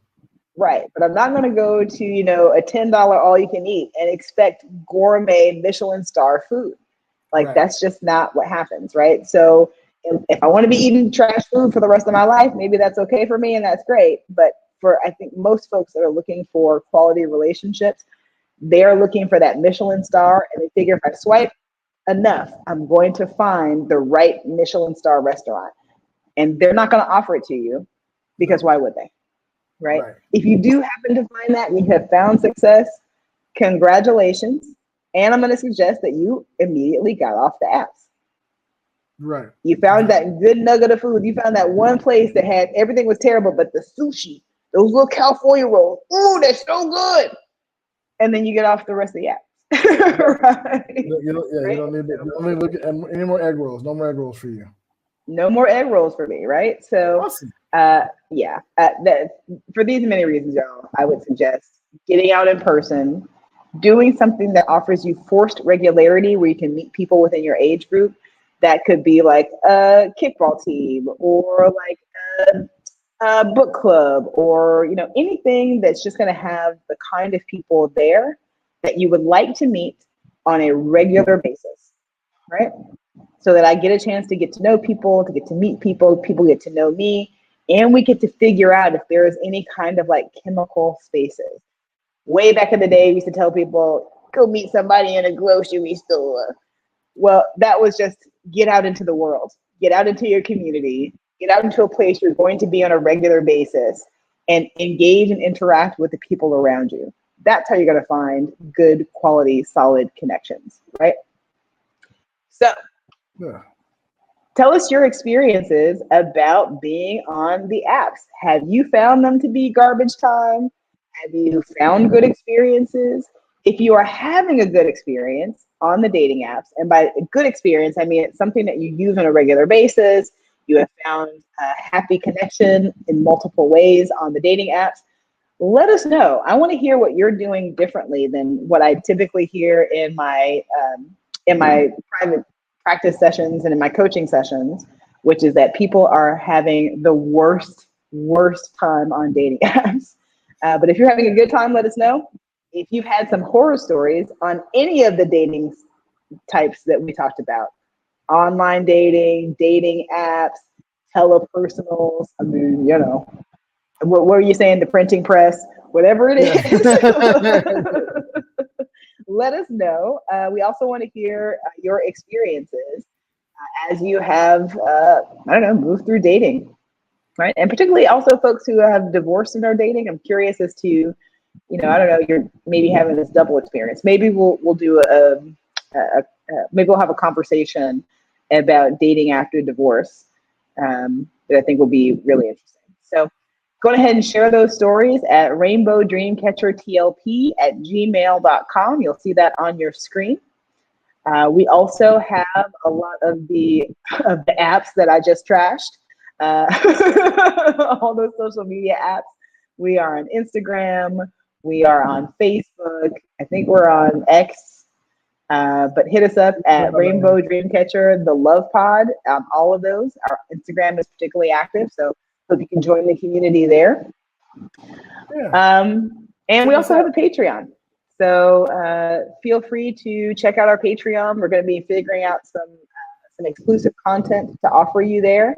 Right, but I'm not going to go to, a $10 all you can eat and expect gourmet Michelin star food. Like that's just not what happens, right? So if I want to be eating trash food for the rest of my life, maybe that's okay for me and that's great. But for I think most folks that are looking for quality relationships, they're looking for that Michelin star, and they figure if I swipe enough, I'm going to find the right Michelin star restaurant. And they're not going to offer it to you because why would they? Right? If you do happen to find that and you have found success, congratulations. And I'm going to suggest that you immediately got off the apps. Right. You found that good nugget of food. You found that one place that had everything was terrible, but the sushi, those little California rolls, ooh, they're so good. And then you get off the rest of the apps. Right? You don't need to look at any more egg rolls. No more egg rolls for you. No more egg rolls for me, right? So, awesome. For these many reasons, y'all, I would suggest getting out in person, doing something that offers you forced regularity where you can meet people within your age group. That could be like a kickball team or like a book club or, anything that's just going to have the kind of people there that you would like to meet on a regular basis, right? So that I get a chance to get to know people, to get to meet people, people get to know me, and we get to figure out if there is any kind of like chemical spaces. Way back in the day, we used to tell people, go meet somebody in a grocery store. Well, that was just get out into the world, get out into your community, get out into a place you're going to be on a regular basis and engage and interact with the people around you. That's how you're going to find good quality, solid connections, right? So, tell us your experiences about being on the apps. Have you found them to be garbage time? Have you found good experiences? If you are having a good experience on the dating apps, and by good experience, I mean it's something that you use on a regular basis, you have found a happy connection in multiple ways on the dating apps, let us know. I want to hear what you're doing differently than what I typically hear in my private practice sessions and in my coaching sessions, which is that people are having the worst time on dating apps. But if you're having a good time, let us know. If you've had some horror stories on any of the dating types that we talked about, online dating, dating apps, telepersonals, I mean, what were you saying, the printing press, whatever it is. Let us know. We also want to hear your experiences as you have, moved through dating, right? And particularly also folks who have divorced and are dating. I'm curious as to, you're maybe having this double experience. Maybe we'll do maybe we'll have a conversation about dating after divorce that I think will be really interesting. So go ahead and share those stories at rainbowdreamcatchertlp@gmail.com. You'll see that on your screen. We also have a lot of the apps that I just trashed, all those social media apps. We are on Instagram. We are on Facebook. I think we're on X. But hit us up at Rainbow Dreamcatcher, the Love Pod, all of those. Our Instagram is particularly active, so hope you can join the community there. Yeah. And we also have a Patreon. So feel free to check out our Patreon. We're going to be figuring out some exclusive content to offer you there,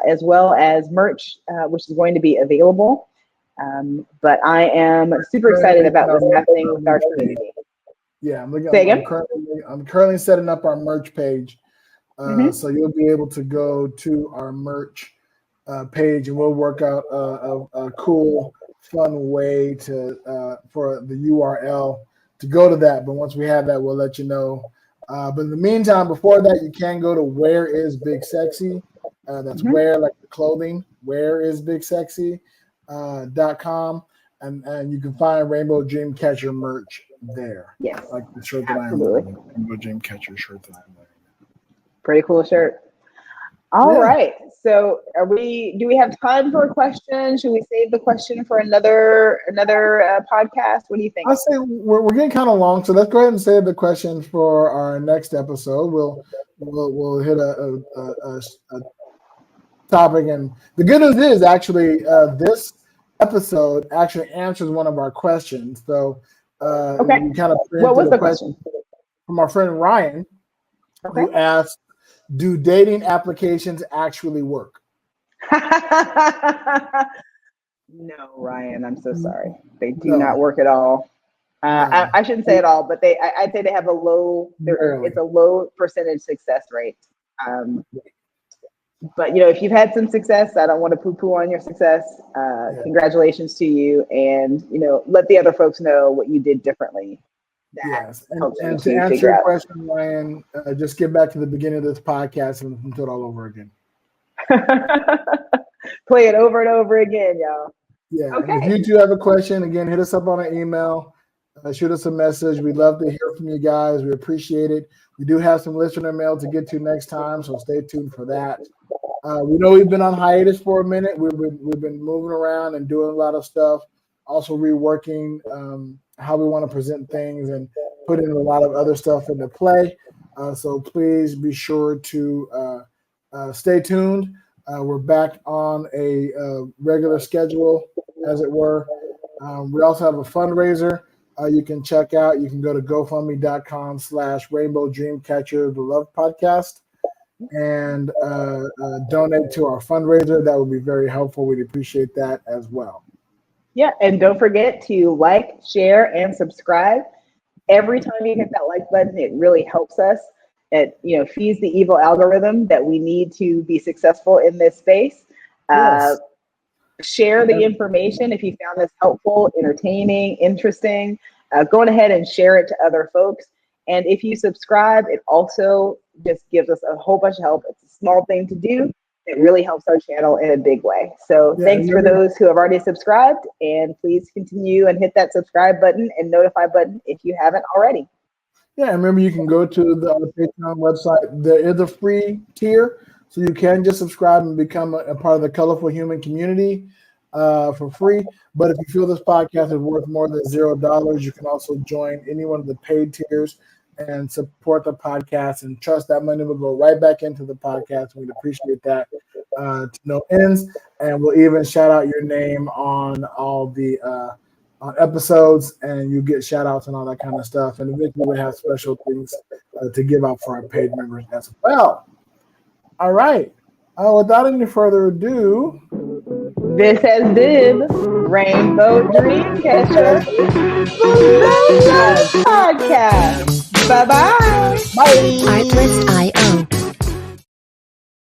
as well as merch, which is going to be available. But I am super excited about what's happening with our community. Yeah, I'm currently setting up our merch page. So you'll be able to go to our merch page, and we'll work out a cool, fun way to for the URL to go to that. But once we have that, we'll let you know. But in the meantime, before that, you can go to Where Is Big Sexy. That's where, like the clothing, whereisbigsexy.com. And you can find Rainbow Dreamcatcher merch there. Yes. Like the shirt that I'm wearing. Rainbow Dreamcatcher shirt that I'm wearing. Pretty cool shirt. All right. So do we have time for a question? Should we save the question for another podcast? What do you think? I say we're getting kind of long, so let's go ahead and save the question for our next episode. We'll hit a topic, and the good news is actually this episode actually answers one of our questions. So we kind of what was the question from our friend Ryan, who asked, "Do dating applications actually work?" No, Ryan, I'm so sorry. They do not work at all. I shouldn't say at all, but I'd say they have it's a low percentage success rate. But if you've had some success, I don't want to poo-poo on your success. Congratulations to you, and let the other folks know what you did differently. Yes, and to answer your question, Ryan, just get back to the beginning of this podcast and do it all over again. Play it over and over again, y'all. Yeah. Okay. If you do have a question, again, hit us up on an email. Shoot us a message. We'd love to hear from you guys. We appreciate it. We do have some listener mail to get to next time, so stay tuned for that. We know we've been on hiatus for a minute. We've been moving around and doing a lot of stuff. Also reworking how we want to present things and putting a lot of other stuff into play. So please be sure to stay tuned. We're back on a regular schedule, as it were. We also have a fundraiser you can check out. You can go to gofundme.com/Rainbow Dreamcatcher, the Love Podcast, and donate to our fundraiser. That would be very helpful. We'd appreciate that as well. Yeah, and don't forget to like, share, and subscribe. Every time you hit that like button, it really helps us. It feeds the evil algorithm that we need to be successful in this space. Yes. Share the information if you found this helpful, entertaining, interesting. Go ahead and share it to other folks. And if you subscribe, it also just gives us a whole bunch of help. It's a small thing to do. It really helps our channel in a big way. So thanks for those who have already subscribed, and please continue and hit that subscribe button and notify button if you haven't already. Yeah, and remember, you can go to the Patreon website. There is a free tier, so you can just subscribe and become a part of the Colorful Human community for free. But if you feel this podcast is worth more than $0, you can also join any one of the paid tiers and support the podcast, and trust that money will go right back into the podcast. We'd appreciate that to no ends, and we'll even shout out your name on all the on episodes, and you get shout outs and all that kind of stuff. And eventually we have special things to give out for our paid members as well. All right. Without any further ado, this has been Rainbow Dreamcatcher, the Podcast. Bye-bye. Bye. Artlist.io